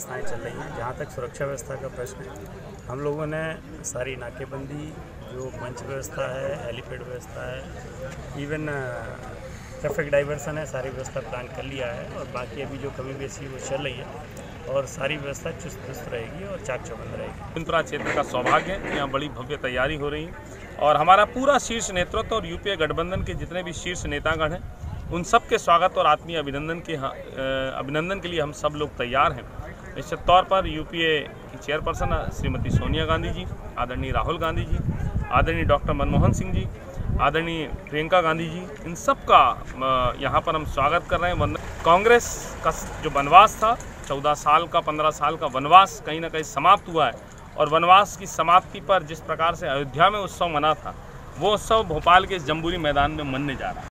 व्यवस्थाएँ चल रही हैं। जहाँ तक सुरक्षा व्यवस्था का प्रश्न है, हम लोगों ने सारी नाकेबंदी, जो मंच व्यवस्था है, हेलीपैड व्यवस्था है, इवन ट्रैफिक डाइवर्सन है, सारी व्यवस्था प्लान कर लिया है और बाकी अभी जो कमी बेसी वो चल रही है और सारी व्यवस्था चुस्त दुरुस्त रहेगी और चाक चौबंद रहेगी। इंदिरा क्षेत्र का सौभाग्य है, यहाँ बड़ी भव्य तैयारी हो रही है और हमारा पूरा शीर्ष नेतृत्व और यूपीए गठबंधन के जितने भी शीर्ष नेतागण हैं उन सब के स्वागत और आत्मीय अभिनंदन के लिए हम सब लोग तैयार हैं। निश्चित तौर पर यूपीए की चेयरपर्सन श्रीमती सोनिया गांधी जी, आदरणीय राहुल गांधी जी, आदरणीय डॉक्टर मनमोहन सिंह जी, आदरणीय प्रियंका गांधी जी, इन सब का यहाँ पर हम स्वागत कर रहे हैं। कांग्रेस का जो वनवास था, 14 साल का 15 साल का वनवास कहीं ना कहीं समाप्त हुआ है और वनवास की समाप्ति पर जिस प्रकार से अयोध्या में उत्सव मना था, वो उत्सव भोपाल के इस जम्बूरी मैदान में मनने जा रहा है।